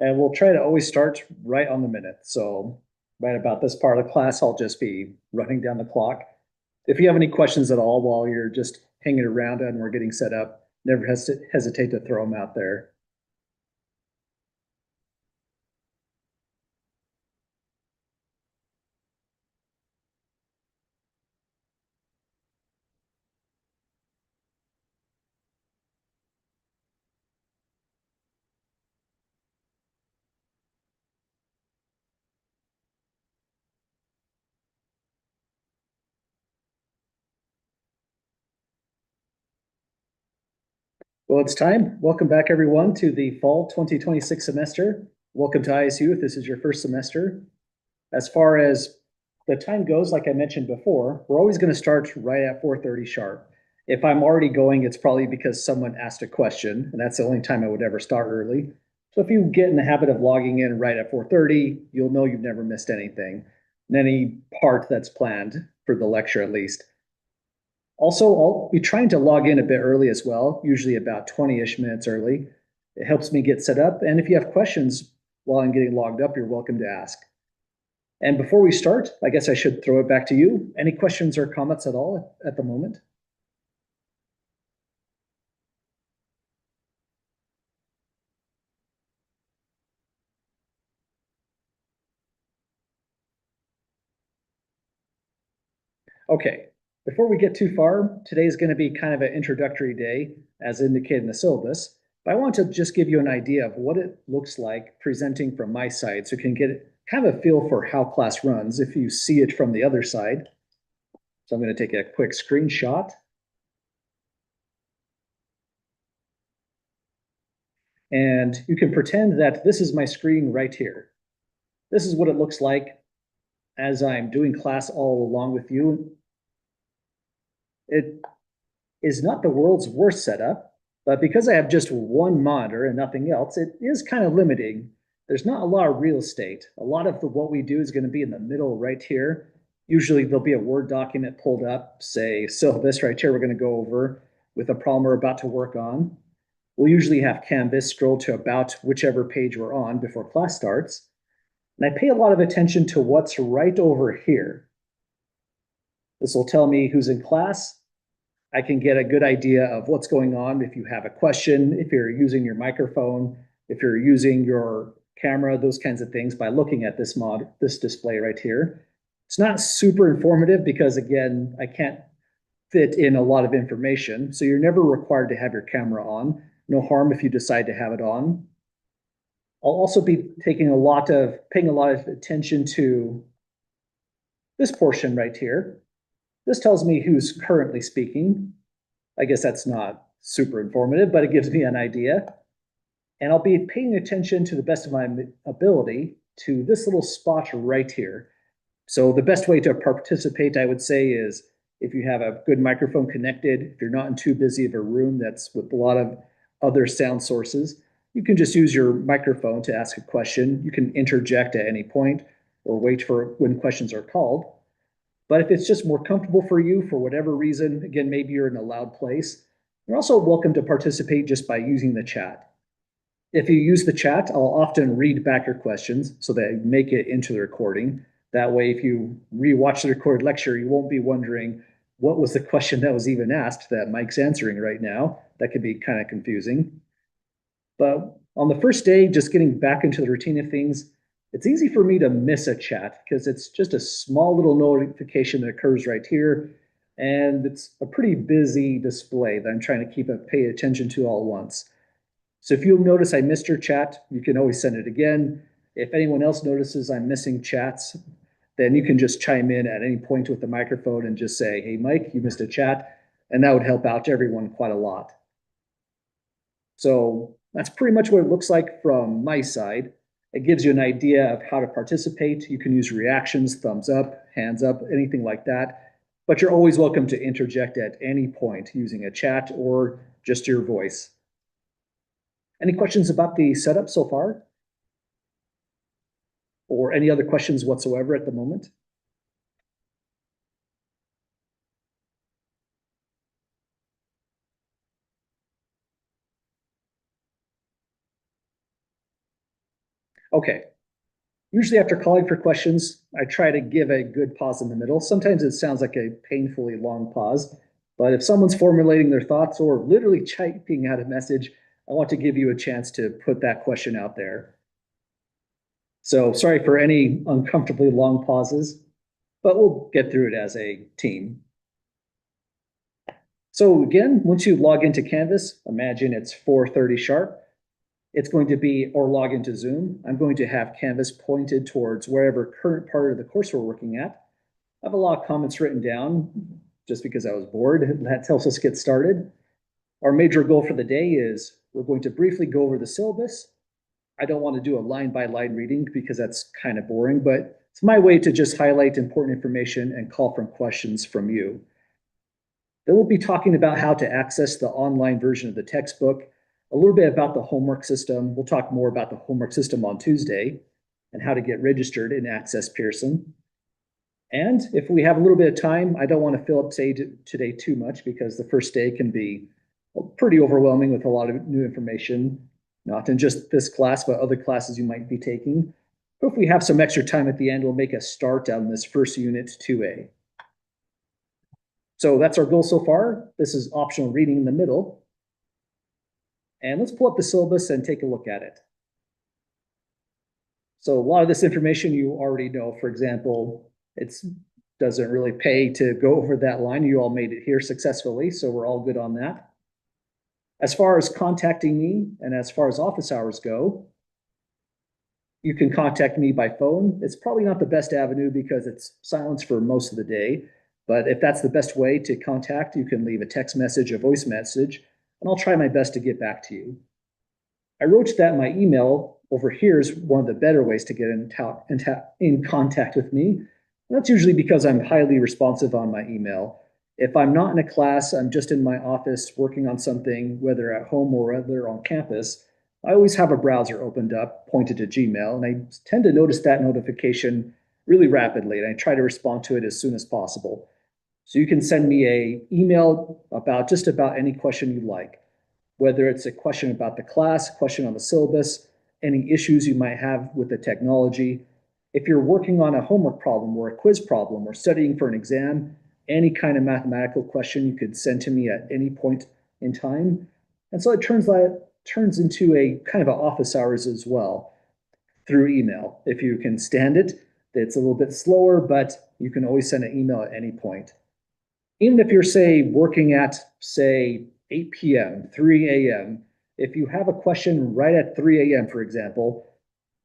And we'll try to always start right on the minute. So right about this part of the class, I'll just be running down the clock. If you have any questions at all while you're just hanging around and we're getting set up, never hesitate to throw them out there. Well, it's time. Welcome back, everyone, to the fall 2026 semester. Welcome to ISU if this is your first semester. As far as the time goes, like I mentioned before, we're always going to start right at 4:30 sharp. If I'm already going, it's probably because someone asked a question, and that's the only time I would ever start early. So if you get in the habit of logging in right at 4:30, you'll know you've never missed anything, in any part that's planned for the lecture at least. Also, I'll be trying to log in a bit early as well, usually about 20-ish minutes early. It helps me get set up. And if you have questions while I'm getting logged up, you're welcome to ask. And before we start, I guess I should throw it back to you. Any questions or comments at all at the moment? Okay, before we get too far, today is going to be kind of an introductory day, as indicated in the syllabus. But I want to just give you an idea of what it looks like presenting from my side so you can get kind of a feel for how class runs if you see it from the other side. So I'm going to take a quick screenshot. And you can pretend that this is my screen right here. This is what it looks like as I'm doing class all along with you. It is not the world's worst setup, but because I have just one monitor and nothing else, it is kind of limiting. There's not a lot of real estate. A lot of what we do is going to be in the middle right here. Usually there'll be a Word document pulled up, say syllabus right here we're going to go over with a problem we're about to work on. We'll usually have Canvas scroll to about whichever page we're on before class starts. And I pay a lot of attention to what's right over here. This will tell me who's in class. I can get a good idea of what's going on if you have a question, if you're using your microphone, if you're using your camera, those kinds of things by looking at this display right here. It's not super informative because again, I can't fit in a lot of information. So you're never required to have your camera on. No harm if you decide to have it on. I'll also be paying a lot of attention to this portion right here. This tells me who's currently speaking. I guess that's not super informative, but it gives me an idea. And I'll be paying attention to the best of my ability to this little spot right here. So the best way to participate, I would say, is if you have a good microphone connected, if you're not in too busy of a room that's with a lot of other sound sources, you can just use your microphone to ask a question. You can interject at any point or wait for when questions are called. But if it's just more comfortable for you for whatever reason, again, maybe you're in a loud place, you're also welcome to participate just by using the chat. If you use the chat, I'll often read back your questions so that you make it into the recording. That way, if you rewatch the recorded lecture, you won't be wondering what was the question that was even asked that Mike's answering right now. That could be kind of confusing. But on the first day, just getting back into the routine of things, it's easy for me to miss a chat because it's just a small little notification that occurs right here. And it's a pretty busy display that I'm trying to pay attention to all at once. So if you'll notice I missed your chat, you can always send it again. If anyone else notices I'm missing chats, then you can just chime in at any point with the microphone and just say, hey, Mike, you missed a chat. And that would help out everyone quite a lot. So that's pretty much what it looks like from my side. It gives you an idea of how to participate. You can use reactions, thumbs up, hands up, anything like that. But you're always welcome to interject at any point using a chat or just your voice. Any questions about the setup so far? Or any other questions whatsoever at the moment? Okay. Usually after calling for questions, I try to give a good pause in the middle. Sometimes it sounds like a painfully long pause, but if someone's formulating their thoughts or literally typing out a message, I want to give you a chance to put that question out there. So sorry for any uncomfortably long pauses, but we'll get through it as a team. So again, once you log into Canvas, imagine it's 4:30 sharp. It's going to be, or log into Zoom. I'm going to have Canvas pointed towards wherever current part of the course we're working at. I have a lot of comments written down just because I was bored. That helps us get started. Our major goal for the day is we're going to briefly go over the syllabus. I don't want to do a line by line reading because that's kind of boring, but it's my way to just highlight important information and call from questions from you. Then we'll be talking about how to access the online version of the textbook, a little bit about the homework system. We'll talk more about the homework system on Tuesday and how to get registered in Access Pearson. And if we have a little bit of time, I don't want to fill up today too much because the first day can be pretty overwhelming with a lot of new information, not in just this class, but other classes you might be taking. But if we have some extra time at the end, we'll make a start on this first unit 2A. So that's our goal so far. This is optional reading in the middle. And let's pull up the syllabus and take a look at it. So a lot of this information you already know. For example, it doesn't really pay to go over that line. You all made it here successfully, so we're all good on that. As far as contacting me and as far as office hours go, you can contact me by phone. It's probably not the best avenue because it's silence for most of the day. But if that's the best way to contact, you can leave a text message, a voice message, and I'll try my best to get back to you. I wrote that my email over here is one of the better ways to get in contact with me. And that's usually because I'm highly responsive on my email. If I'm not in a class, I'm just in my office working on something, whether at home or whether on campus, I always have a browser opened up, pointed to Gmail, and I tend to notice that notification really rapidly, and I try to respond to it as soon as possible. So you can send me a email about just about any question you like, whether it's a question about the class, a question on the syllabus, any issues you might have with the technology. If you're working on a homework problem or a quiz problem or studying for an exam, any kind of mathematical question you could send to me at any point in time. And so it turns into a kind of an office hours as well through email. If you can stand it, it's a little bit slower, but you can always send an email at any point. Even if you're, say, working at, say, 8 p.m., 3 a.m., if you have a question right at 3 a.m., for example,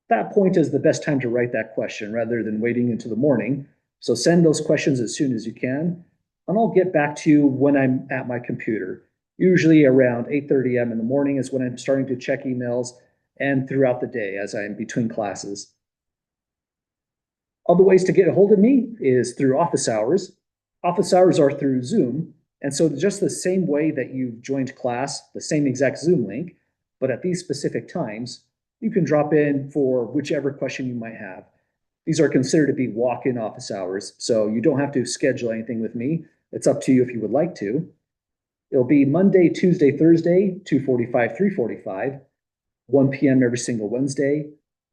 that point is the best time to write that question rather than waiting into the morning. So send those questions as soon as you can, and I'll get back to you when I'm at my computer. Usually around 8:30 a.m. in the morning is when I'm starting to check emails and throughout the day as I'm between classes. Other ways to get a hold of me is through office hours. Office hours are through Zoom. And so just the same way that you've joined class, the same exact Zoom link, but at these specific times, you can drop in for whichever question you might have. These are considered to be walk-in office hours, so you don't have to schedule anything with me. It's up to you if you would like to. It'll be Monday, Tuesday, Thursday, 2:45, 3:45, 1 p.m. every single Wednesday.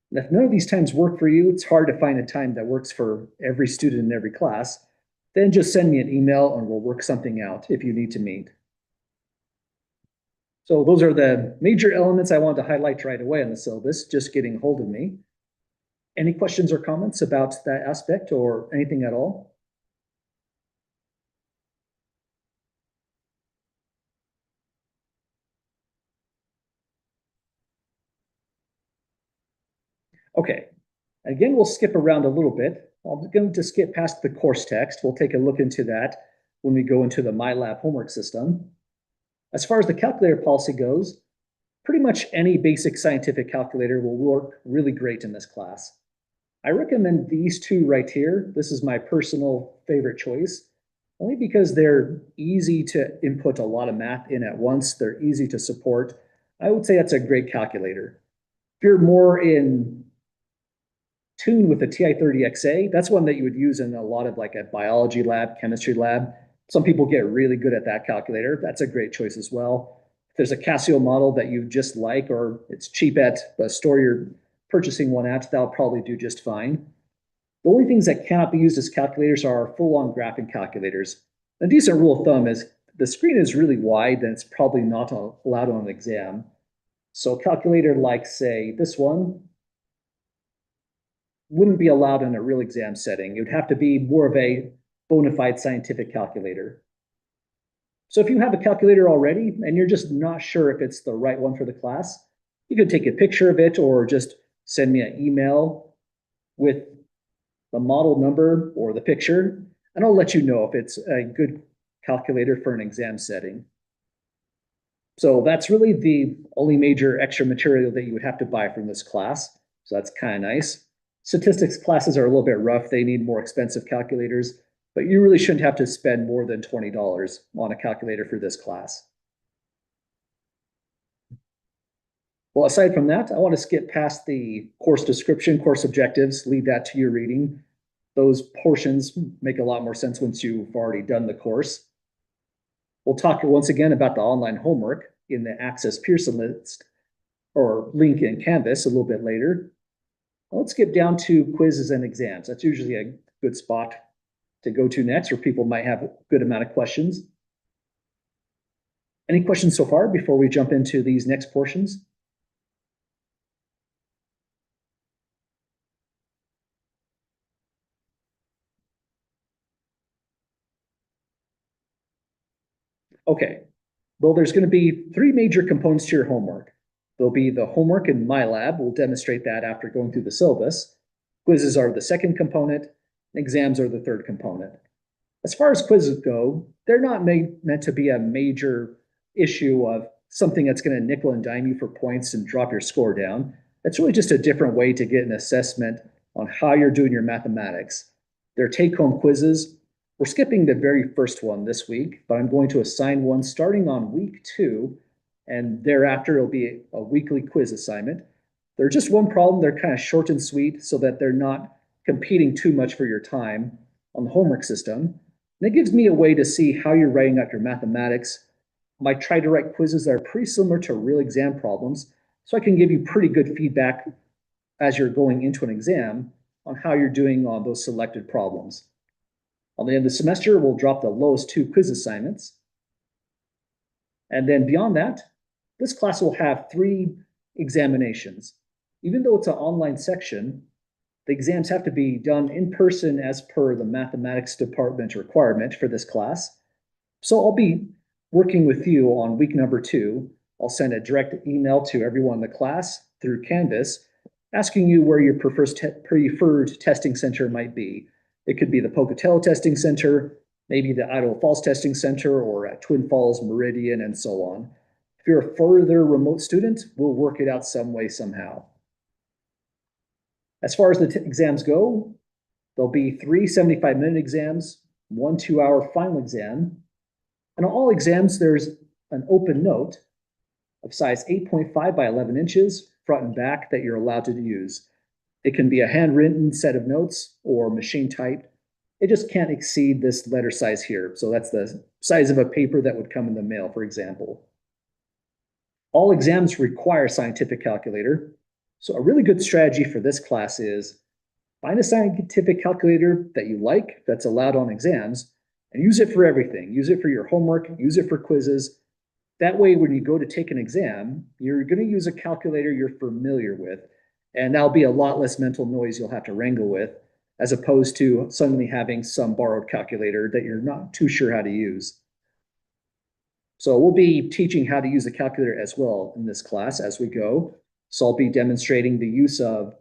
And if none of these times work for you, it's hard to find a time that works for every student in every class. Then just send me an email and we'll work something out if you need to meet. So those are the major elements I wanted to highlight right away on the syllabus, just getting hold of me. Any questions or comments about that aspect or anything at all? Okay, again, we'll skip around a little bit. I'm going to skip past the course text. We'll take a look into that when we go into the MyLab homework system. As far as the calculator policy goes, pretty much any basic scientific calculator will work really great in this class. I recommend these two right here. This is my personal favorite choice, only because they're easy to input a lot of math in at once. They're easy to support. I would say that's a great calculator. If you're more in tune with the TI-30XA, that's one that you would use in a lot of like a biology lab, chemistry lab. Some people get really good at that calculator. That's a great choice as well. If there's a Casio model that you just like or it's cheap at the store you're purchasing one at, that'll probably do just fine. The only things that cannot be used as calculators are full-on graphing calculators. A decent rule of thumb is the screen is really wide, then it's probably not allowed on an exam. So a calculator like, say, this one wouldn't be allowed in a real exam setting. It would have to be more of a bona fide scientific calculator. So if you have a calculator already and you're just not sure if it's the right one for the class, you could take a picture of it or just send me an email with the model number or the picture, and I'll let you know if it's a good calculator for an exam setting. So that's really the only major extra material that you would have to buy from this class. So that's kind of nice. Statistics classes are a little bit rough. They need more expensive calculators, but you really shouldn't have to spend more than $20 on a calculator for this class. Well, aside from that, I want to skip past the course description, course objectives, leave that to your reading. Those portions make a lot more sense once you've already done the course. We'll talk once again about the online homework in the Access Pearson list or link in Canvas a little bit later. Let's get down to quizzes and exams. That's usually a good spot to go to next, where people might have a good amount of questions. Any questions so far before we jump into these next portions? Okay, well, there's going to be three major components to your homework. There'll be the homework in MyLab. We'll demonstrate that after going through the syllabus. Quizzes are the second component. Exams are the third component. As far as quizzes go, they're not meant to be a major issue of something that's going to nickel and dime you for points and drop your score down. It's really just a different way to get an assessment on how you're doing your mathematics. They're take-home quizzes. We're skipping the very first one this week, but I'm going to assign one starting on week 2, and thereafter it'll be a weekly quiz assignment. They're just one problem. They're kind of short and sweet so that they're not competing too much for your time on the homework system. And it gives me a way to see how you're writing out your mathematics. I might try to write quizzes that are pretty similar to real exam problems, so I can give you pretty good feedback as you're going into an exam on how you're doing on those selected problems. On the end of the semester, we'll drop the lowest 2 quiz assignments. And then beyond that, this class will have 3 examinations. Even though it's an online section, the exams have to be done in person as per the mathematics department requirement for this class. So I'll be working with you on week number 2. I'll send a direct email to everyone in the class through Canvas, asking you where your preferred testing center might be. It could be the Pocatello Testing Center, maybe the Idaho Falls Testing Center, or at Twin Falls, Meridian, and so on. If you're a further remote student, we'll work it out some way, somehow. As far as the exams go, there'll be 3 75-minute exams, 1 2-hour final exam. And on all exams, there's an open note of size 8.5 by 11 inches, front and back, that you're allowed to use. It can be a handwritten set of notes or machine typed. It just can't exceed this letter size here. So that's the size of a paper that would come in the mail, for example. All exams require a scientific calculator. So a really good strategy for this class is find a scientific calculator that you like, that's allowed on exams, and use it for everything. Use it for your homework, use it for quizzes. That way, when you go to take an exam, you're going to use a calculator you're familiar with, and that'll be a lot less mental noise you'll have to wrangle with, as opposed to suddenly having some borrowed calculator that you're not too sure how to use. So we'll be teaching how to use the calculator as well in this class as we go. So I'll be demonstrating the use of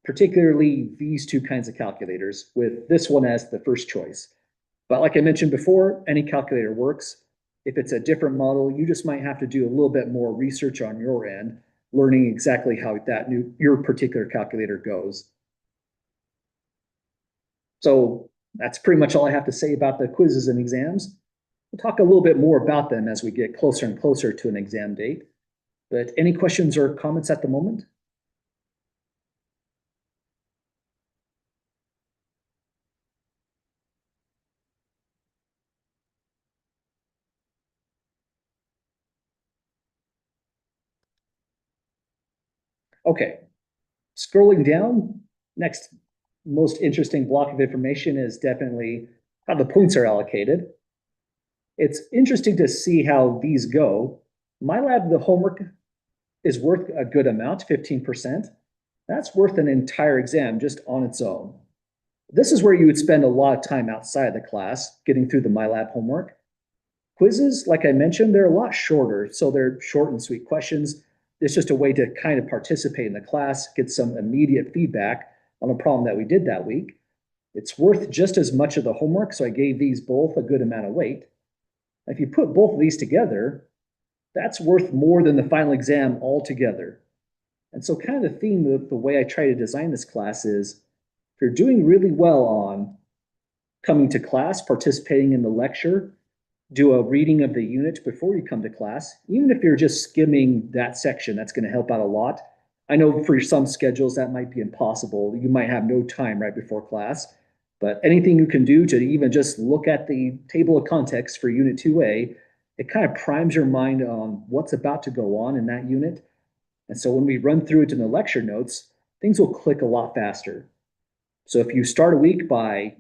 particularly these 2 kinds of calculators, with this one as the first choice. But like I mentioned before, any calculator works. If it's a different model, you just might have to do a little bit more research on your end, learning exactly how your particular calculator goes. So that's pretty much all I have to say about the quizzes and exams. We'll talk a little bit more about them as we get closer and closer to an exam date. But any questions or comments at the moment? Okay, Scrolling down, next most interesting block of information is definitely how the points are allocated. It's interesting to see how these go. MyLab, the homework is worth a good amount, 15%. That's worth an entire exam just on its own. This is where you would spend a lot of time outside the class getting through the MyLab homework. Quizzes, like I mentioned, they're a lot shorter, so they're short and sweet questions. It's just a way to kind of participate in the class, get some immediate feedback on a problem that we did that week. It's worth just as much of the homework, so I gave these both a good amount of weight. If you put both of these together, that's worth more than the final exam altogether. And so kind of the theme of the way I try to design this class is if you're doing really well on coming to class, participating in the lecture, do a reading of the unit before you come to class, even if you're just skimming that section, that's going to help out a lot. I know for some schedules that might be impossible. You might have no time right before class, but anything you can do to even just look at the table of contents for Unit 2A, it kind of primes your mind on what's about to go on in that unit. And so when we run through it in the lecture notes, things will click a lot faster. So if you start a week by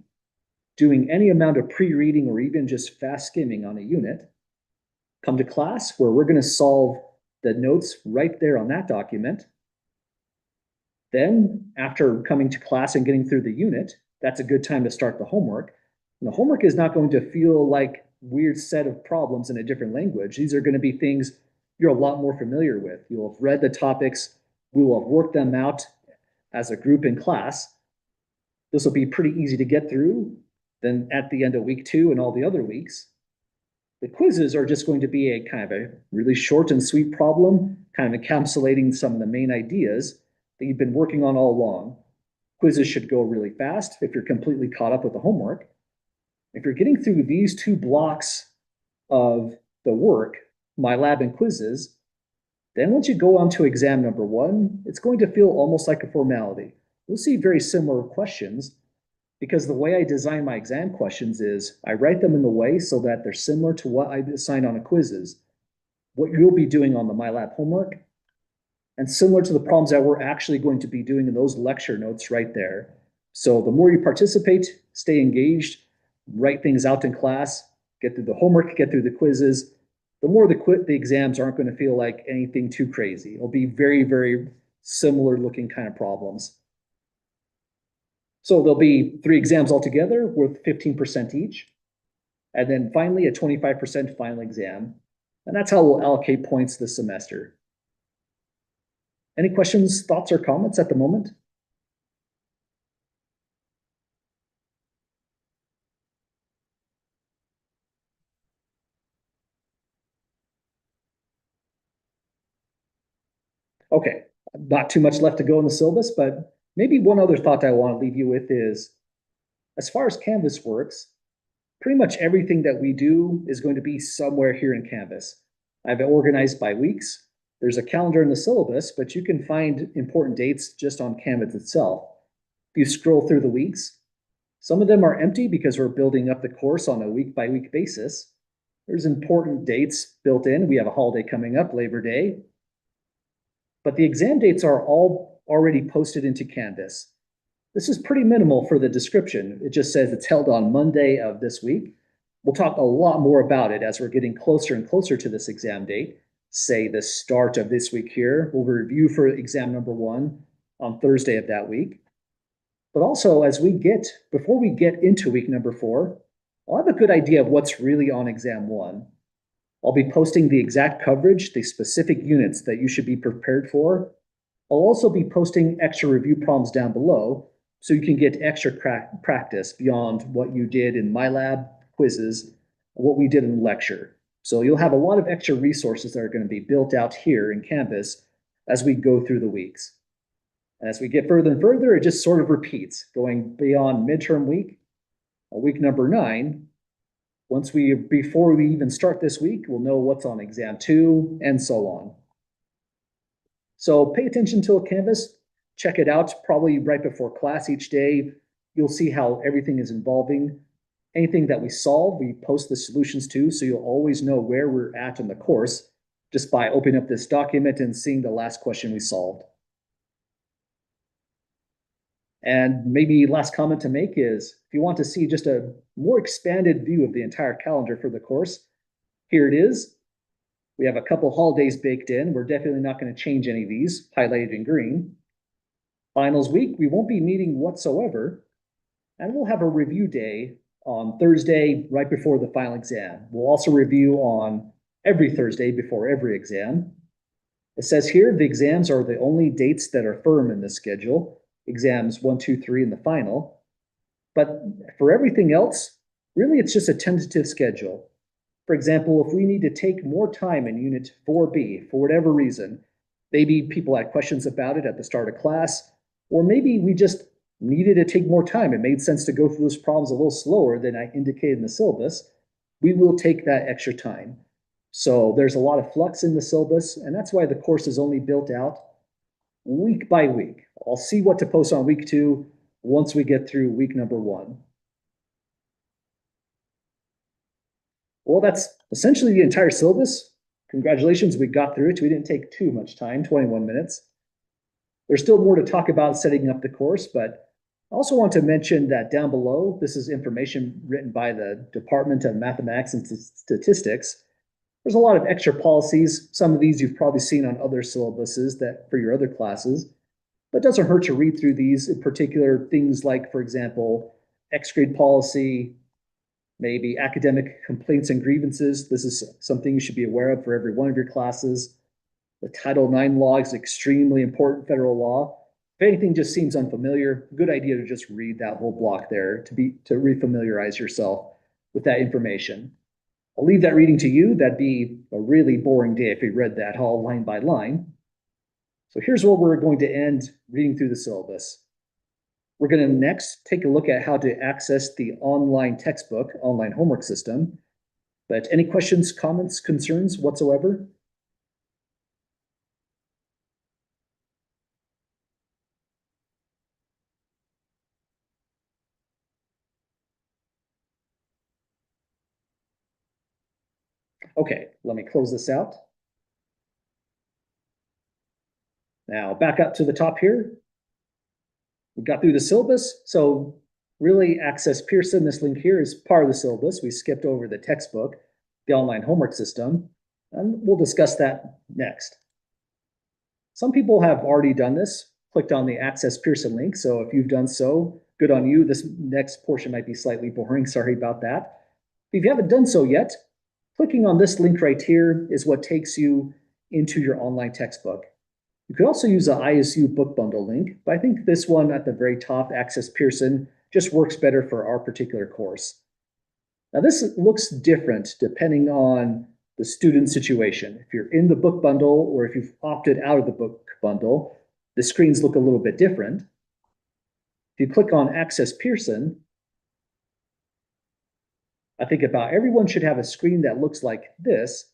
doing any amount of pre-reading or even just fast skimming on a unit, come to class where we're going to solve the notes right there on that document. Then after coming to class and getting through the unit, that's a good time to start the homework. And the homework is not going to feel like weird set of problems in a different language. These are going to be things you're a lot more familiar with. You'll have read the topics. We will have worked them out as a group in class. This will be pretty easy to get through. Then at the end of week 2 and all the other weeks, the quizzes are just going to be a kind of a really short and sweet problem, kind of encapsulating some of the main ideas that you've been working on all along. Quizzes should go really fast if you're completely caught up with the homework. If you're getting through these 2 blocks of the work, MyLab and quizzes, then once you go on to exam number 1, it's going to feel almost like a formality. You'll see very similar questions because the way I design my exam questions is I write them in the way so that they're similar to what I assign on a quizzes, what you'll be doing on the MyLab homework, and similar to the problems that we're actually going to be doing in those lecture notes right there. So the more you participate, stay engaged, write things out in class, get through the homework, get through the quizzes, the more the exams aren't going to feel like anything too crazy. It'll be very, very similar looking kind of problems. So there'll be 3 exams altogether worth 15% each. And then finally a 25% final exam. And that's how we'll allocate points this semester. Any questions, thoughts, or comments at the moment? Okay, not too much left to go in the syllabus, but maybe one other thought I want to leave you with is, as far as Canvas works, pretty much everything that we do is going to be somewhere here in Canvas. I've organized by weeks. There's a calendar in the syllabus, but you can find important dates just on Canvas itself. If you scroll through the weeks, some of them are empty because we're building up the course on a week-by-week basis. There's important dates built in. We have a holiday coming up, Labor Day. But the exam dates are all already posted into Canvas. This is pretty minimal for the description. It just says it's held on Monday of this week. We'll talk a lot more about it as we're getting closer and closer to this exam date. Say the start of this week here. We'll review for exam number 1 on Thursday of that week. But also before we get into week number 4, I'll have a good idea of what's really on exam 1. I'll be posting the exact coverage, the specific units that you should be prepared for. I'll also be posting extra review problems down below so you can get extra practice beyond what you did in MyLab, quizzes, what we did in the lecture. So you'll have a lot of extra resources that are going to be built out here in Canvas as we go through the weeks. And as we get further and further, it just sort of repeats, going beyond midterm week, week number 9. Before we even start this week, we'll know what's on exam 2 and so on. So pay attention to Canvas, check it out probably right before class each day. You'll see how everything is evolving. Anything that we solve, we post the solutions to, so you'll always know where we're at in the course just by opening up this document and seeing the last question we solved. And maybe last comment to make is if you want to see just a more expanded view of the entire calendar for the course, here it is. We have a couple holidays baked in. We're definitely not going to change any of these, highlighted in green. Finals week, we won't be meeting whatsoever. And we'll have a review day on Thursday, right before the final exam. We'll also review on every Thursday before every exam. It says here the exams are the only dates that are firm in the schedule, exams 1, 2, 3, and the final. But for everything else, really it's just a tentative schedule. For example, if we need to take more time in Unit 4B for whatever reason, maybe people had questions about it at the start of class, or maybe we just needed to take more time. It made sense to go through those problems a little slower than I indicated in the syllabus. We will take that extra time. So there's a lot of flux in the syllabus, and that's why the course is only built out week by week. I'll see what to post on week 2 once we get through week number 1. Well, that's essentially the entire syllabus. Congratulations, we got through it. We didn't take too much time, 21 minutes. There's still more to talk about setting up the course, but I also want to mention that down below, this is information written by the Department of Mathematics and Statistics. There's a lot of extra policies. Some of these you've probably seen on other syllabuses that for your other classes, but it doesn't hurt to read through these, in particular things like, for example, X grade policy, maybe academic complaints and grievances. This is something you should be aware of for every one of your classes. The Title IX law is extremely important federal law. If anything just seems unfamiliar, good idea to just read that whole block there to refamiliarize yourself with that information. I'll leave that reading to you. That'd be a really boring day if you read that all line by line. So here's where we're going to end reading through the syllabus. We're going to next take a look at how to access the online textbook, online homework system. But any questions, comments, concerns whatsoever? Okay, let me close this out. Now back up to the top here. We got through the syllabus. So really Access Pearson, this link here is part of the syllabus. We skipped over the textbook, the online homework system, and we'll discuss that next. Some people have already done this, clicked on the Access Pearson link. So if you've done so, good on you. This next portion might be slightly boring. Sorry about that. If you haven't done so yet, clicking on this link right here is what takes you into your online textbook. You could also use the ISU book bundle link, but I think this one at the very top, Access Pearson, just works better for our particular course. Now this looks different depending on the student situation. If you're in the book bundle or if you've opted out of the book bundle, the screens look a little bit different. If you click on Access Pearson, I think about everyone should have a screen that looks like this.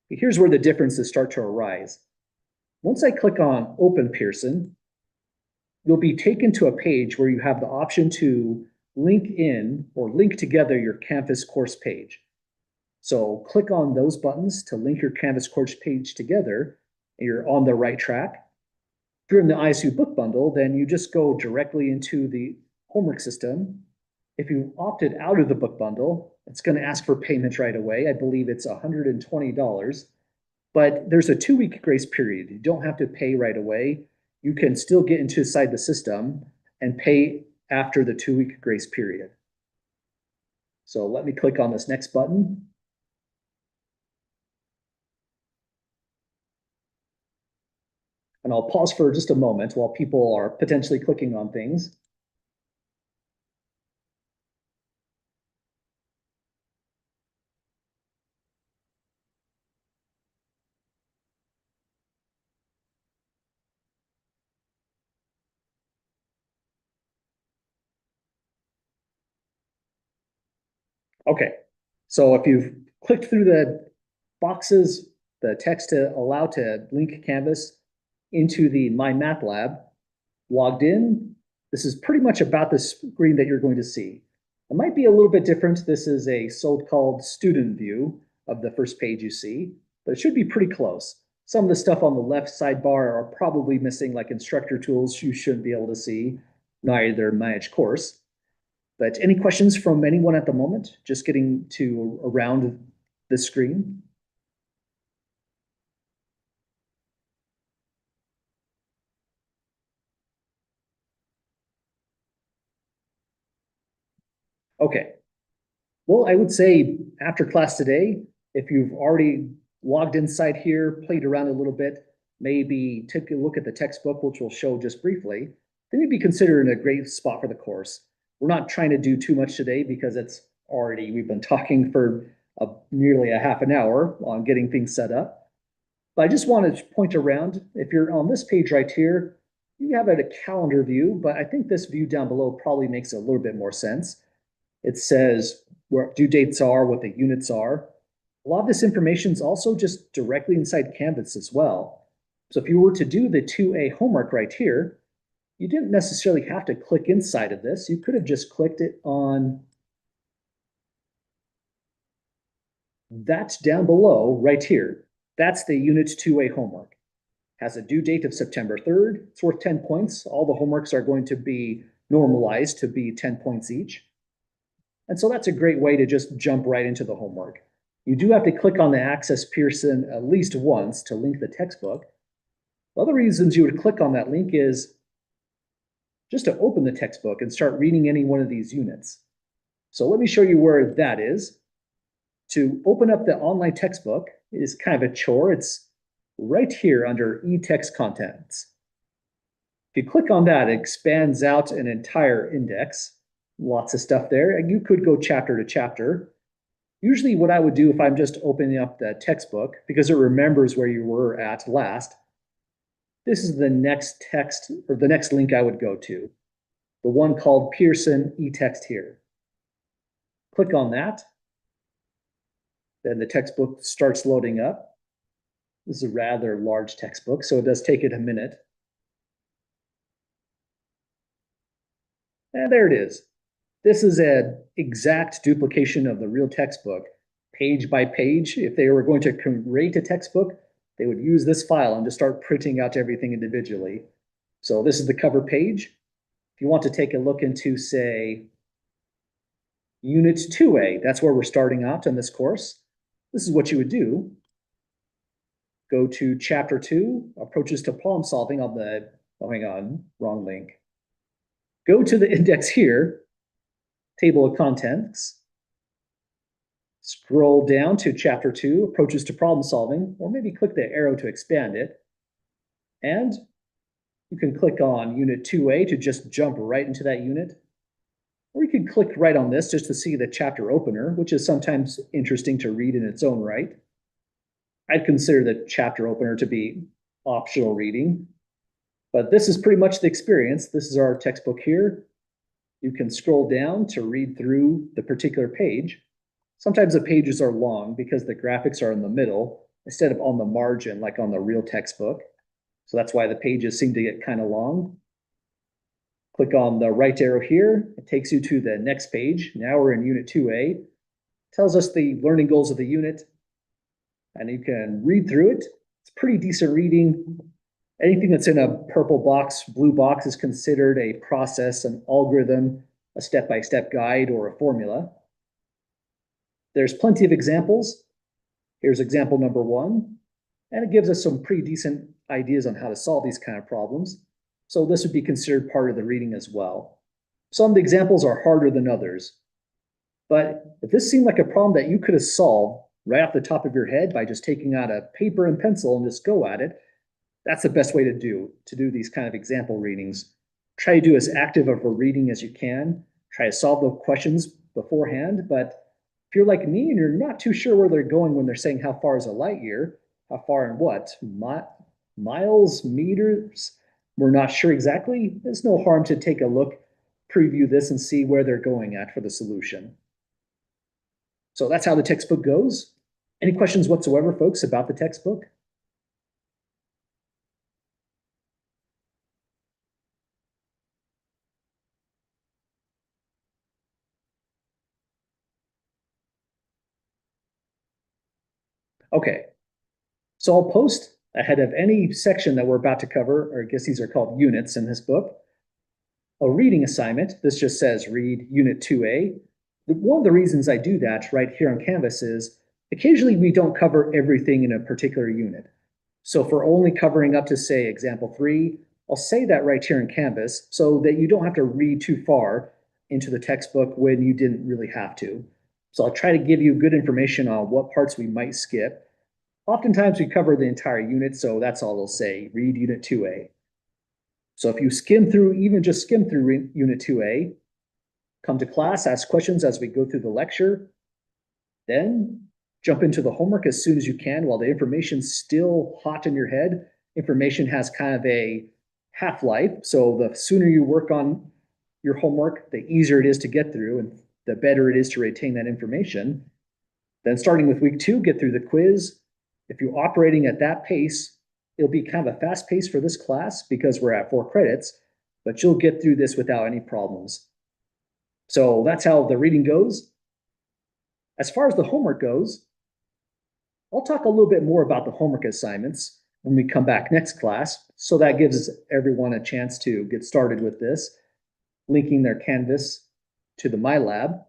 Here's where the differences start to arise. Once I click on Open Pearson, you'll be taken to a page where you have the option to link in or link together your Canvas course page. So click on those buttons to link your Canvas course page together, and you're on the right track. If you're in the ISU book bundle, then you just go directly into the homework system. If you opted out of the book bundle, it's going to ask for payment right away. I believe it's $120. But there's a 2-week grace period. You don't have to pay right away. You can still get inside the system and pay after the 2-week grace period. So let me click on this next button. And I'll pause for just a moment while people are potentially clicking on things. Okay, so if you've clicked through the boxes, the text to allow to link Canvas into the MyMathLab, logged in, this is pretty much about the screen that you're going to see. It might be a little bit different. This is a so-called student view of the first page you see, but it should be pretty close. Some of the stuff on the left sidebar are probably missing, like instructor tools you shouldn't be able to see. neither managed course. But any questions from anyone at the moment? Just getting to around the screen. Okay. Well, I would say after class today, if you've already logged inside here, played around a little bit, maybe took a look at the textbook, which we'll show just briefly, then you'd be considered in a great spot for the course. We're not trying to do too much today because we've been talking for nearly a half an hour on getting things set up. But I just wanted to point around. If you're on this page right here, you have a calendar view, but I think this view down below probably makes a little bit more sense. It says where due dates are, what the units are. A lot of this information is also just directly inside Canvas as well. So if you were to do the 2A homework right here, you didn't necessarily have to click inside of this. You could have just clicked it on that down below right here. That's the Unit 2A homework. Has a due date of September 3rd. It's worth 10 points. All the homeworks are going to be normalized to be 10 points each. And so that's a great way to just jump right into the homework. You do have to click on the Access Pearson at least once to link the textbook. Other reasons you would click on that link is just to open the textbook and start reading any one of these units. So let me show you where that is. To open up the online textbook is kind of a chore. It's right here under e-text contents. If you click on that, it expands out an entire index. Lots of stuff there. And you could go chapter to chapter. Usually what I would do if I'm just opening up the textbook, because it remembers where you were at last, this is the next text or the next link I would go to, the one called Pearson eText here. Click on that. Then the textbook starts loading up. This is a rather large textbook, so it does take it a minute. And there it is. This is an exact duplication of the real textbook, page by page. If they were going to create a textbook, they would use this file and just start printing out everything individually. So this is the cover page. If you want to take a look into, say, Unit 2A, that's where we're starting out in this course. This is what you would do. Go to Chapter 2, Approaches to Problem Solving on the, oh, hang on, wrong link. Go to the index here, Table of Contents. Scroll down to Chapter 2, Approaches to Problem Solving, or maybe click the arrow to expand it. And you can click on Unit 2A to just jump right into that unit. Or you can click right on this just to see the chapter opener, which is sometimes interesting to read in its own right. I'd consider the chapter opener to be optional reading, but this is pretty much the experience. This is our textbook here. You can scroll down to read through the particular page. Sometimes the pages are long because the graphics are in the middle instead of on the margin like on the real textbook. So that's why the pages seem to get kind of long. Click on the right arrow here. It takes you to the next page. Now we're in Unit 2A. It tells us the learning goals of the unit, and you can read through it. It's pretty decent reading. Anything that's in a purple box, blue box is considered a process, an algorithm, a step-by-step guide, or a formula. There's plenty of examples. Here's example number 1, and it gives us some pretty decent ideas on how to solve these kind of problems. So this would be considered part of the reading as well. Some of the examples are harder than others. But if this seemed like a problem that you could have solved right off the top of your head by just taking out a paper and pencil and just go at it, that's the best way to do these kind of example readings. Try to do as active of a reading as you can. Try to solve the questions beforehand. But if you're like me and you're not too sure where they're going when they're saying how far is a light year, how far and what, miles, meters, we're not sure exactly, there's no harm to take a look, preview this, and see where they're going at for the solution. So that's how the textbook goes. Any questions whatsoever, folks, about the textbook? Okay, so I'll post ahead of any section that we're about to cover, or I guess these are called units in this book. a reading assignment. This just says read Unit 2A. One of the reasons I do that right here on Canvas is occasionally we don't cover everything in a particular unit. So if we're only covering up to, say, example 3, I'll say that right here in Canvas so that you don't have to read too far into the textbook when you didn't really have to. So I'll try to give you good information on what parts we might skip. Oftentimes we cover the entire unit, so that's all it'll say, read Unit 2A. So if you skim through, even just skim through Unit 2A, come to class, ask questions as we go through the lecture, then jump into the homework as soon as you can while the information's still hot in your head. Information has kind of a half-life, so the sooner you work on your homework, the easier it is to get through and the better it is to retain that information. Then starting with week 2, get through the quiz. If you're operating at that pace, it'll be kind of a fast pace for this class because we're at 4 credits, but you'll get through this without any problems. So that's how the reading goes. As far as the homework goes, I'll talk a little bit more about the homework assignments when we come back next class. So that gives everyone a chance to get started with this, linking their Canvas to the MyLab,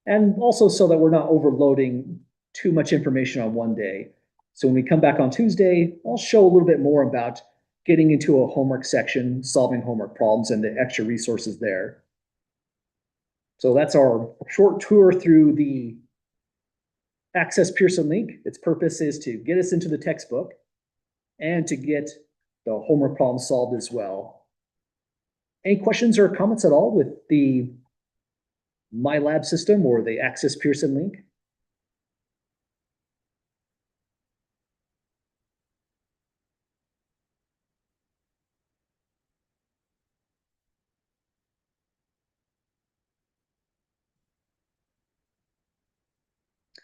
and also so that we're not overloading too much information on one day. So when we come back on Tuesday, I'll show a little bit more about getting into a homework section, solving homework problems, and the extra resources there. So that's our short tour through the Access Pearson link. Its purpose is to get us into the textbook and to get the homework problem solved as well. Any questions or comments at all with the MyLab system or the Access Pearson link?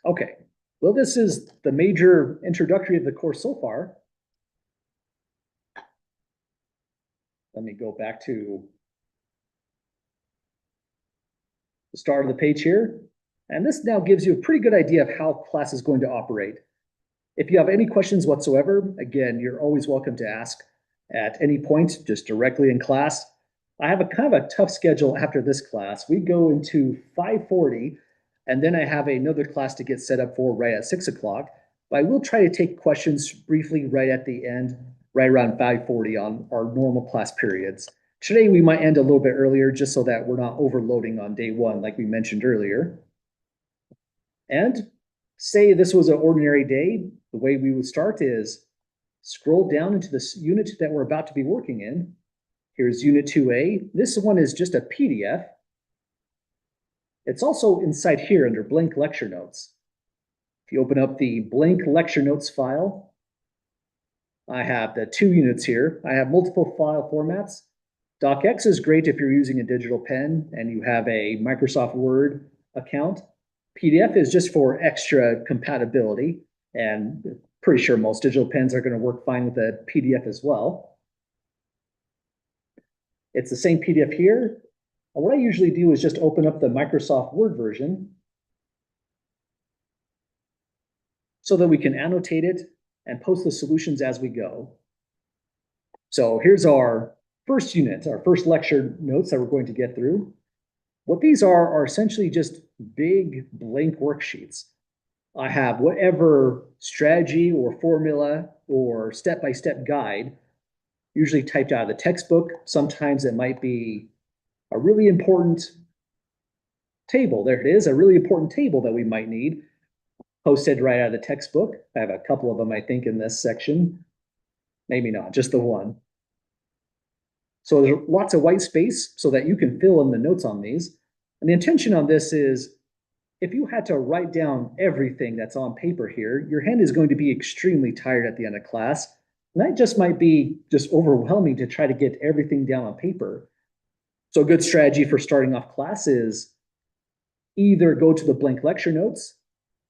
Okay, well, this is the major introductory of the course so far. Let me go back to the start of the page here. And this now gives you a pretty good idea of how class is going to operate. If you have any questions whatsoever, again, you're always welcome to ask at any point, just directly in class. I have a kind of a tough schedule after this class. We go into 5:40, and then I have another class to get set up for right at 6 o'clock. But I will try to take questions briefly right at the end, right around 5:40 on our normal class periods. Today, we might end a little bit earlier just so that we're not overloading on day 1, like we mentioned earlier. And say this was an ordinary day, the way we would start is scroll down into this unit that we're about to be working in. Here's Unit 2A. This one is just a PDF. It's also inside here under blank lecture notes. If you open up the blank lecture notes file, I have the 2 units here. I have multiple file formats. DocX is great if you're using a digital pen and you have a Microsoft Word account. PDF is just for extra compatibility, and pretty sure most digital pens are going to work fine with a PDF as well. It's the same PDF here. And what I usually do is just open up the Microsoft Word version so that we can annotate it and post the solutions as we go. So here's our first unit, our first lecture notes that we're going to get through. What these are essentially just big blank worksheets. I have whatever strategy or formula or step-by-step guide, usually typed out of the textbook. Sometimes it might be a really important table. There it is, a really important table that we might need, posted right out of the textbook. I have a couple of them, I think, in this section. Maybe not, just the one. So there's lots of white space so that you can fill in the notes on these. And the intention on this is if you had to write down everything that's on paper here, your hand is going to be extremely tired at the end of class. And that just might be just overwhelming to try to get everything down on paper. So a good strategy for starting off class is either go to the blank lecture notes,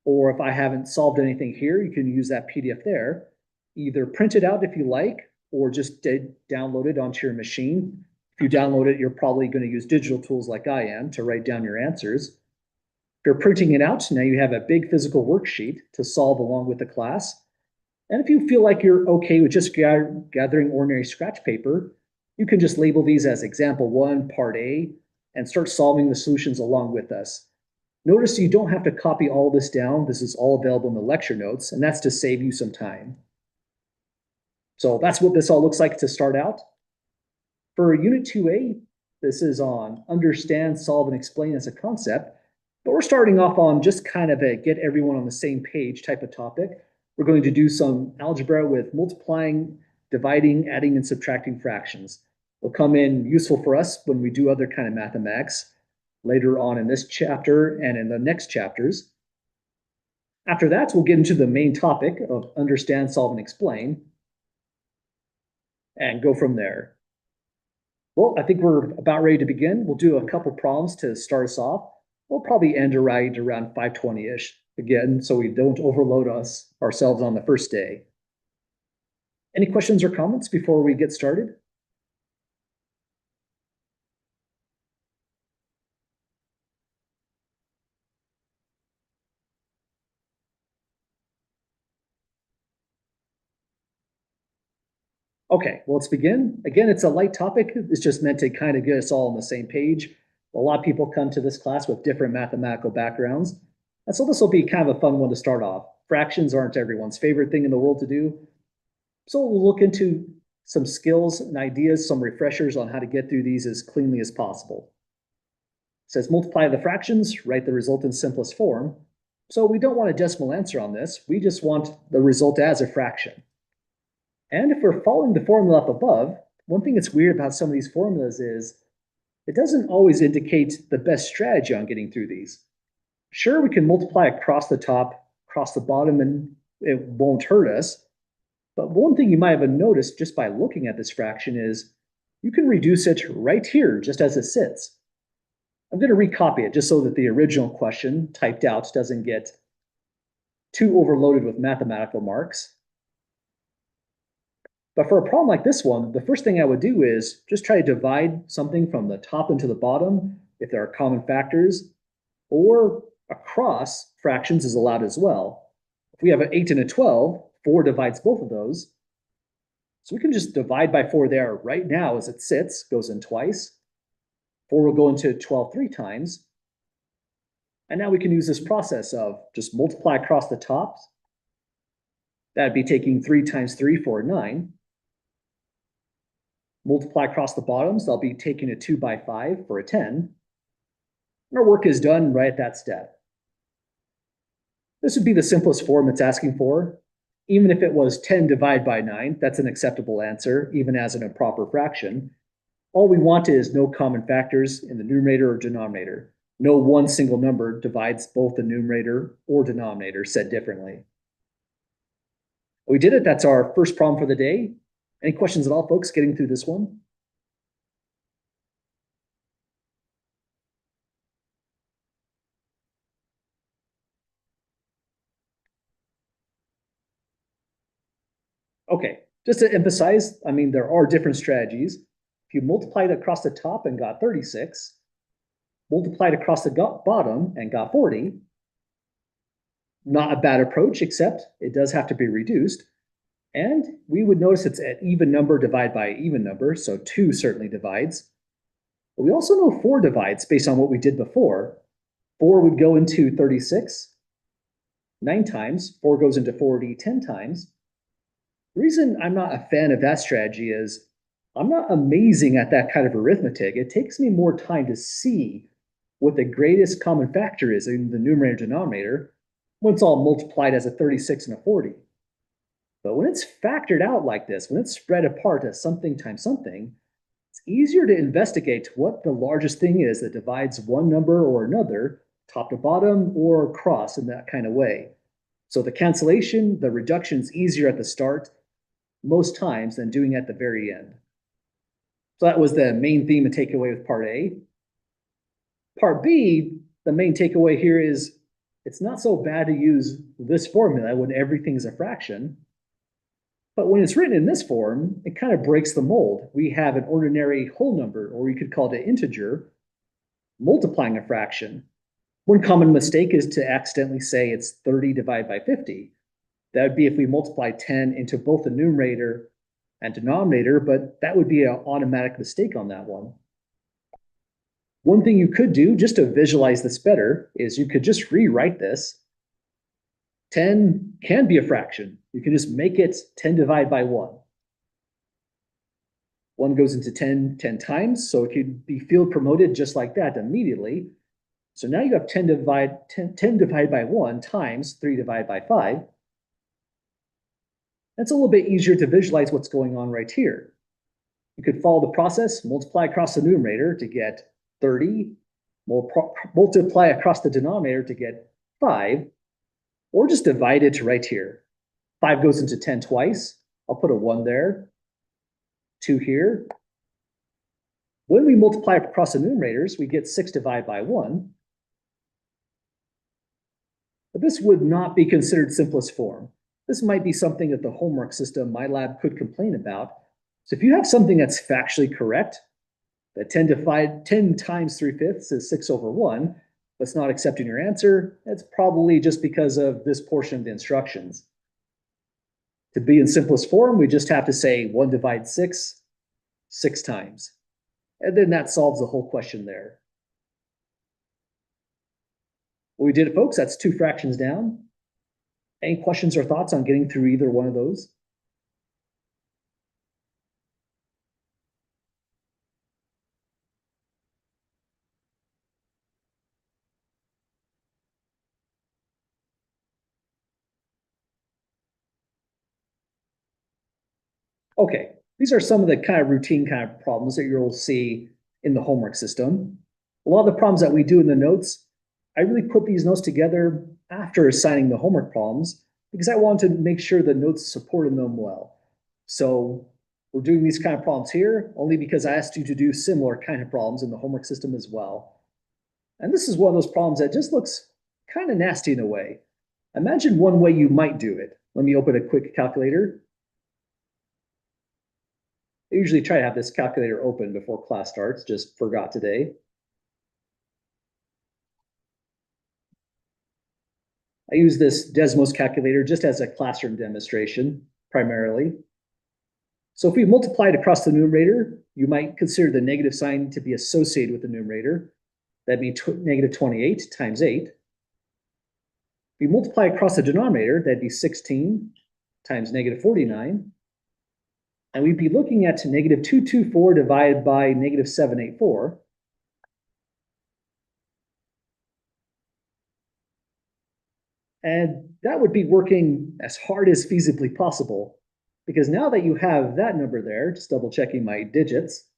or if I haven't solved anything here, you can use that PDF there. Either print it out if you like, or just download it onto your machine. If you download it, you're probably going to use digital tools like I am to write down your answers. If you're printing it out, now you have a big physical worksheet to solve along with the class. And if you feel like you're okay with just gathering ordinary scratch paper, You can just label these as example 1, part A, and start solving the solutions along with us. Notice you don't have to copy all this down. This is all available in the lecture notes, and that's to save you some time. So that's what this all looks like to start out. For Unit 2A, this is on understand, solve, and explain as a concept, but we're starting off on just kind of a get everyone on the same page type of topic. We're going to do some algebra with multiplying, dividing, adding, and subtracting fractions. Will come in useful for us when we do other kind of mathematics later on in this chapter and in the next chapters. After that, we'll get into the main topic of understand, solve, and explain, and go from there. Well, I think we're about ready to begin. We'll do a couple problems to start us off. We'll probably end right around 5:20-ish again, so we don't overload ourselves on the first day. Any questions or comments before we get started? Okay, well, let's begin. Again, it's a light topic. It's just meant to kind of get us all on the same page. A lot of people come to this class with different mathematical backgrounds. And so this will be kind of a fun one to start off. Fractions aren't everyone's favorite thing in the world to do. So we'll look into some skills and ideas, some refreshers on how to get through these as cleanly as possible. It says multiply the fractions, write the result in simplest form. So we don't want a decimal answer on this. We just want the result as a fraction. And if we're following the formula up above, one thing that's weird about some of these formulas is it doesn't always indicate the best strategy on getting through these. Sure, we can multiply across the top, across the bottom, and it won't hurt us. But one thing you might have noticed just by looking at this fraction is you can reduce it right here, just as it sits. I'm going to recopy it just so that the original question typed out doesn't get too overloaded with mathematical marks. But for a problem like this one, the first thing I would do is just try to divide something from the top into the bottom if there are common factors, or across fractions is allowed as well. If we have an 8 and a 12, 4 divides both of those. So we can just divide by 4 there right now as it sits, goes in twice. 4 will go into 12 3 times. And now we can use this process of just multiply across the tops. That'd be taking 3 times 3 for 9. Multiply across the bottoms, they'll be taking a 2 by 5 for a 10. And our work is done right at that step. This would be the simplest form it's asking for. Even if it was 10 divided by 9, that's an acceptable answer, even as an improper fraction. All we want is no common factors in the numerator or denominator. No one single number divides both the numerator or denominator, said differently. We did it. That's our first problem for the day. Any questions at all, folks, getting through this one? Okay, just to emphasize, I mean, there are different strategies. If you multiplied across the top and got 36, multiplied across the bottom and got 40, not a bad approach, except it does have to be reduced. And we would notice it's an even number divided by an even number, so 2 certainly divides. But we also know 4 divides based on what we did before. 4 would go into 36 9 times, 4 goes into 40 10 times. The reason I'm not a fan of that strategy is I'm not amazing at that kind of arithmetic. It takes me more time to see what the greatest common factor is in the numerator denominator when it's all multiplied as a 36 and a 40. But when it's factored out like this, when it's spread apart as something times something, it's easier to investigate what the largest thing is that divides one number or another, top to bottom or across in that kind of way. So the cancellation, the reduction is easier at the start most times than doing it at the very end. So that was the main theme and takeaway with part A. Part B, the main takeaway here is it's not so bad to use this formula when everything's a fraction. But when it's written in this form, it kind of breaks the mold. We have an ordinary whole number, or we could call it an integer, multiplying a fraction. One common mistake is to accidentally say it's 30 divided by 50. That would be if we multiply 10 into both the numerator and denominator, but that would be an automatic mistake on that one. One thing you could do just to visualize this better is you could just rewrite this. 10 can be a fraction. You can just make it 10 divided by 1. 1 goes into 10 times, so it could be field promoted just like that immediately. So now you have 10 divided by 1 times 3 divided by 5. That's a little bit easier to visualize what's going on right here. You could follow the process, multiply across the numerator to get 30, multiply across the denominator to get 5, or just divide it right here. 5 goes into 10 twice. I'll put a 1 there, 2 here. When we multiply across the numerators, we get 6 divided by 1. But this would not be considered simplest form. This might be something that the homework system, MyLab, could complain about. So if you have something that's factually correct, that 10 times 3/5 is 6/1, but it's not accepting your answer, it's probably just because of this portion of the instructions. To be in simplest form, we just have to say 1 divides 6, 6 times. And then that solves the whole question there. Well, we did it, folks. That's 2 fractions down. Any questions or thoughts on getting through either one of those? Okay, these are some of the kind of routine kind of problems that you'll see in the homework system. A lot of the problems that we do in the notes, I really put these notes together after assigning the homework problems because I wanted to make sure the notes supported them well. So we're doing these kind of problems here only because I asked you to do similar kind of problems in the homework system as well. And this is one of those problems that just looks kind of nasty in a way. Imagine one way you might do it. Let me open a quick calculator. I usually try to have this calculator open before class starts, just forgot today. I use this Desmos calculator just as a classroom demonstration, primarily. So if we multiply it across the numerator, you might consider the negative sign to be associated with the numerator. That'd be negative 28 times 8. If we multiply across the denominator, that'd be 16 times negative 49. And we'd be looking at negative 224 divided by negative 784. And that would be working as hard as feasibly possible, because now that you have that number there, just double checking my digits,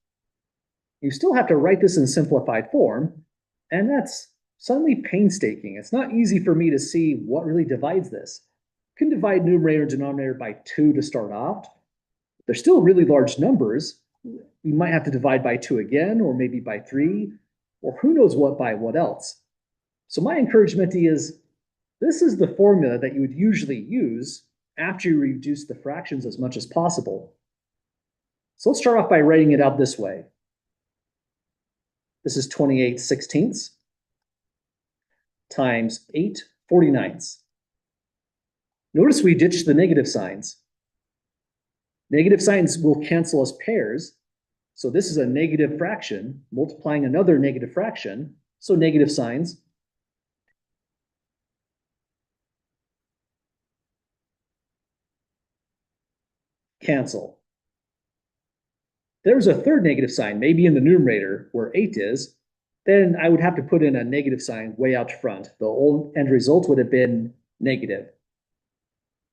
you still have to write this in simplified form, and that's suddenly painstaking. It's not easy for me to see what really divides this. You can divide numerator and denominator by 2 to start off. They're still really large numbers. You might have to divide by 2 again, or maybe by 3, or who knows what by what else. So my encouragement is, this is the formula that you would usually use after you reduce the fractions as much as possible. So let's start off by writing it out this way. This is 28/16 times 8/49. Notice we ditched the negative signs. Negative signs will cancel as pairs. So this is a negative fraction multiplying another negative fraction. So negative signs. Cancel. There's a third negative sign, maybe in the numerator where 8 is, then I would have to put in a negative sign way out front. The old end result would have been negative.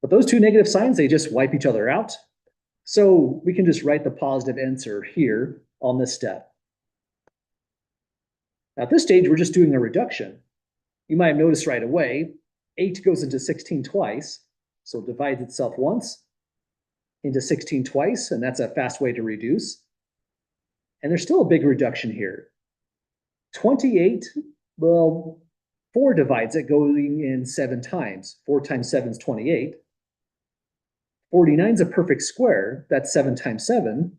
But those 2 negative signs, they just wipe each other out. So we can just write the positive answer here on this step. Now at this stage, we're just doing a reduction. You might have noticed right away, 8 goes into 16 twice, so it divides itself once into 16 twice, and that's a fast way to reduce. And there's still a big reduction here. 28, well, 4 divides it, going in 7 times. 4 times 7 is 28. 49 is a perfect square. That's 7 times 7.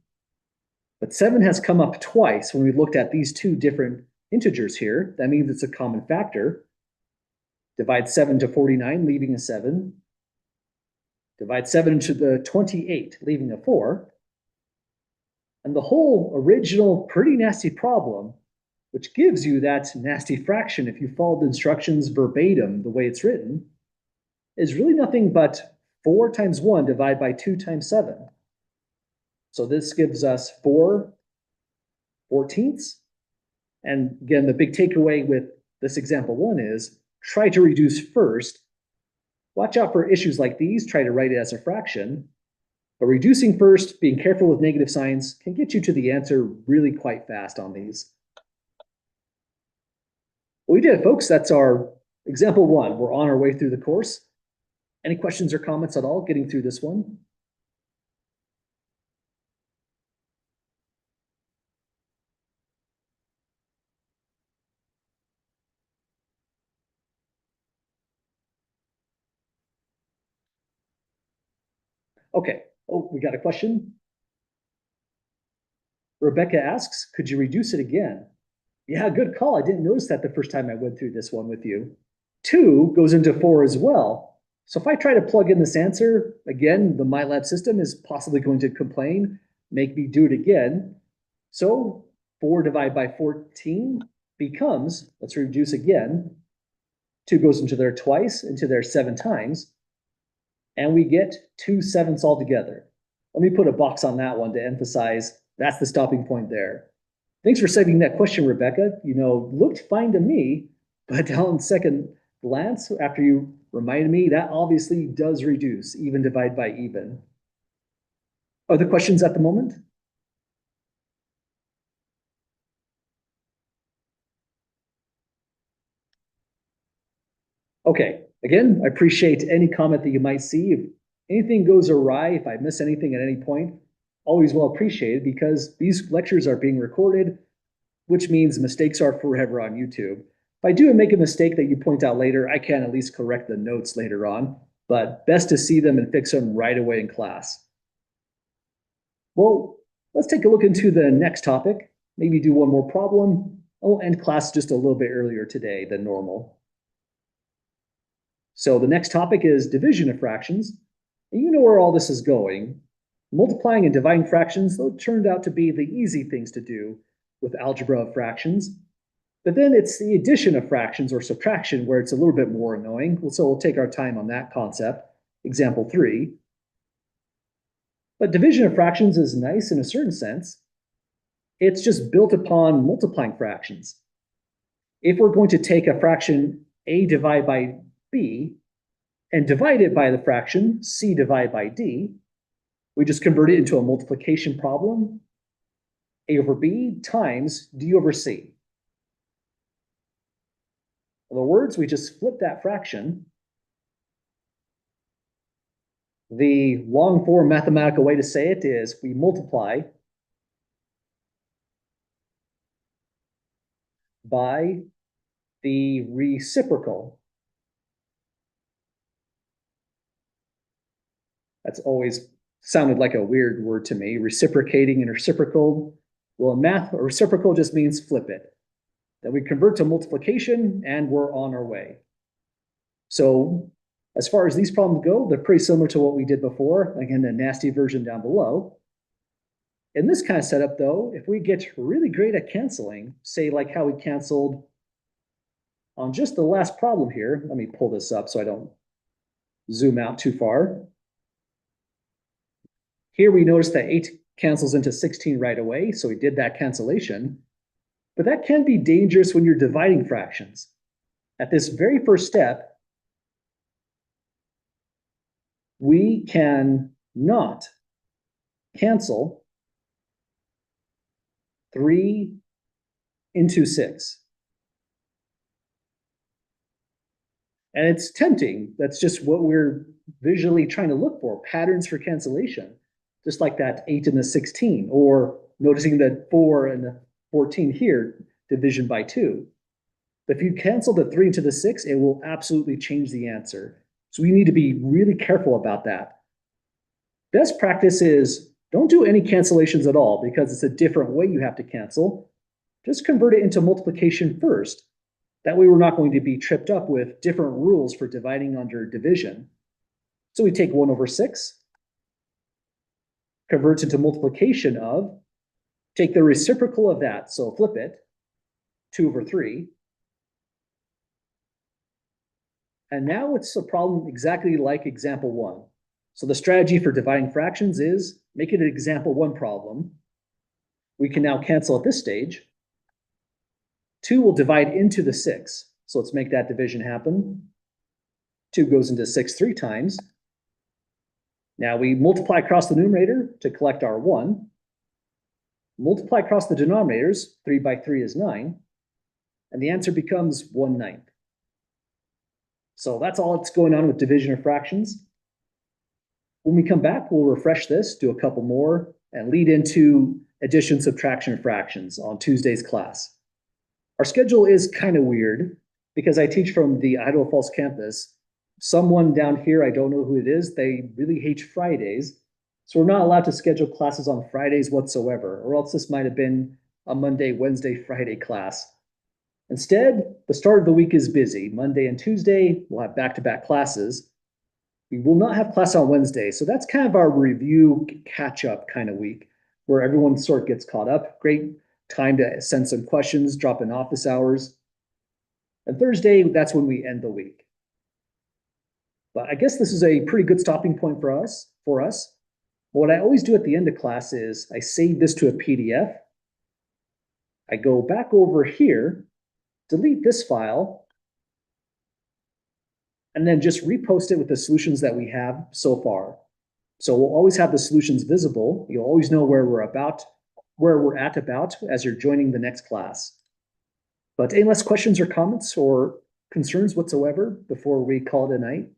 But 7 has come up twice when we looked at these 2 different integers here. That means it's a common factor. Divide 7 to 49, leaving a 7. Divide 7 to the 28, leaving a 4. And the whole original pretty nasty problem, which gives you that nasty fraction if you follow the instructions verbatim the way it's written, is really nothing but 4 times 1 divided by 2 times 7. So this gives us 4/14. And again, the big takeaway with this example 1 is try to reduce first. Watch out for issues like these. Try to write it as a fraction. But reducing first, being careful with negative signs, can get you to the answer really quite fast on these. Well, we did it, folks. That's our example 1. We're on our way through the course. Any questions or comments at all getting through this one? Okay. Oh, we got a question. Rebecca asks, could you reduce it again? Yeah, good call. I didn't notice that the first time I went through this one with you. 2 goes into 4 as well. So if I try to plug in this answer, again, the MyLab system is possibly going to complain, make me do it again. So 4 divided by 14 becomes, let's reduce again, 2 goes into there twice, into there 7 times, and we get 2 7ths altogether. Let me put a box on that one to emphasize that's the stopping point there. Thanks for saving that question, Rebecca. Looked fine to me, but on second glance, after you reminded me, that obviously does reduce, even divide by even. Other questions at the moment? Okay, again, I appreciate any comment that you might see. If anything goes awry, if I miss anything at any point, always well appreciated because these lectures are being recorded, which means mistakes are forever on YouTube. If I do make a mistake that you point out later, I can at least correct the notes later on, but best to see them and fix them right away in class. Well, let's take a look into the next topic, maybe do one more problem. I'll end class just a little bit earlier today than normal. So the next topic is division of fractions. And you know where all this is going. Multiplying and dividing fractions, those turned out to be the easy things to do with algebra of fractions. But then it's the addition of fractions or subtraction where it's a little bit more annoying. So we'll take our time on that concept. Example 3. But division of fractions is nice in a certain sense. It's just built upon multiplying fractions. If we're going to take a fraction a divided by b and divide it by the fraction c divided by d, we just convert it into a multiplication problem, a over b times d over c. In other words, we just flip that fraction. The long form mathematical way to say it is we multiply by the reciprocal. That's always sounded like a weird word to me, reciprocating and reciprocal. Well, in math, a reciprocal just means flip it. Then we convert to multiplication and we're on our way. So as far as these problems go, they're pretty similar to what we did before. Again, the nasty version down below. In this kind of setup though, if we get really great at canceling, say like how we canceled on just the last problem here, let me pull this up so I don't zoom out too far. Here we notice that 8 cancels into 16 right away, so we did that cancellation. But that can be dangerous when you're dividing fractions. At this very first step, we can not cancel 3 into 6. And it's tempting. That's just what we're visually trying to look for, patterns for cancellation. Just like that 8 and the 16, or noticing that 4 and the 14 here, division by 2. But if you cancel the 3 into the 6, it will absolutely change the answer. So we need to be really careful about that. Best practice is don't do any cancellations at all because it's a different way you have to cancel. Just convert it into multiplication first. That way we're not going to be tripped up with different rules for dividing under division. So we take 1 over 6, converts into multiplication of Take the reciprocal of that, so flip it, 2 over 3. And now it's a problem exactly like example 1. So the strategy for dividing fractions is make it an example 1 problem. We can now cancel at this stage. 2 will divide into the 6. So let's make that division happen. 2 goes into 6 3 times. Now we multiply across the numerator to collect our 1. Multiply across the denominators, 3 by 3 is 9. And the answer becomes 1/9. So that's all that's going on with division of fractions. When we come back, we'll refresh this, do a couple more, and lead into addition, subtraction, and fractions on Tuesday's class. Our schedule is kind of weird because I teach from the Idaho Falls campus. Someone down here, I don't know who it is, they really hate Fridays. So we're not allowed to schedule classes on Fridays whatsoever, or else this might have been a Monday, Wednesday, Friday class. Instead, the start of the week is busy. Monday and Tuesday, we'll have back-to-back classes. We will not have class on Wednesday, so that's kind of our review catch-up kind of week where everyone sort of gets caught up. Great time to send some questions, drop in office hours. And Thursday, that's when we end the week. But I guess this is a pretty good stopping point for us. What I always do at the end of class is I save this to a PDF. I go back over here, delete this file, and then just repost it with the solutions that we have so far. So we'll always have the solutions visible. You'll always know where we're at about as you're joining the next class. But any less questions or comments or concerns whatsoever before we call it a night?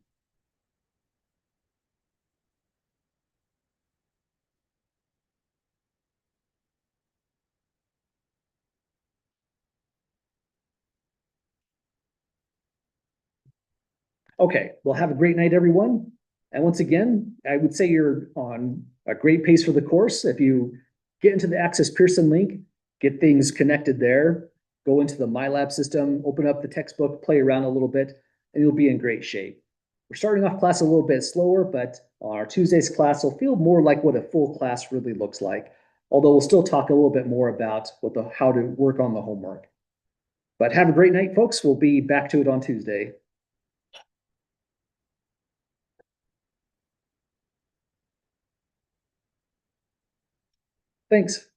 Okay, well, have a great night, everyone. And once again, I would say you're on a great pace for the course. If you get into the Access Pearson link, get things connected there, go into the MyLab system, open up the textbook, play around a little bit, and you'll be in great shape. We're starting off class a little bit slower, but our Tuesday's class will feel more like what a full class really looks like. Although we'll still talk a little bit more about how to work on the homework. But have a great night, folks. We'll be back to it on Tuesday. Thanks.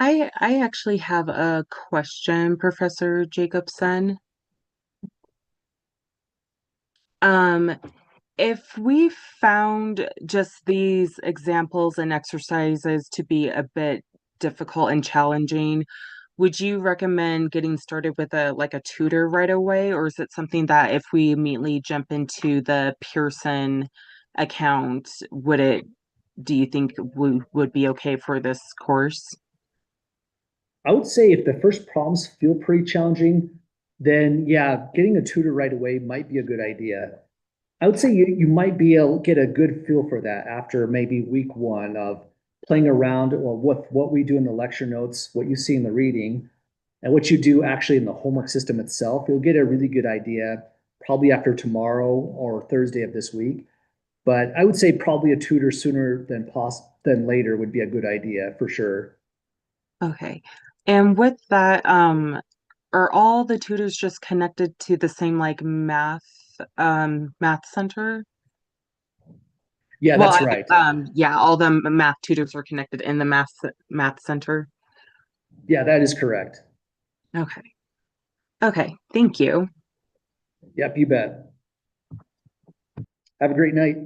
I actually have a question, Professor Jacobson. Um, if we found just these examples and exercises to be a bit difficult and challenging, would you recommend getting started with a tutor right away, or is it something that if we immediately jump into the Pearson account, do you think would be okay for this course? I would say if the first problems feel pretty challenging, then yeah, getting a tutor right away might be a good idea. I would say you might be able to get a good feel for that after maybe week 1 of playing around or what we do in the lecture notes, what you see in the reading, and what you do actually in the homework system itself. You'll get a really good idea probably after tomorrow or Thursday of this week. But I would say probably a tutor sooner than later would be a good idea for sure. Okay. And with that, are all the tutors just connected to the same like math center? Yeah, Well, that's right. yeah, all the math tutors are connected in the math center. Yeah, that is correct. Okay. Okay. Thank you. Yep, you bet. Have a great night.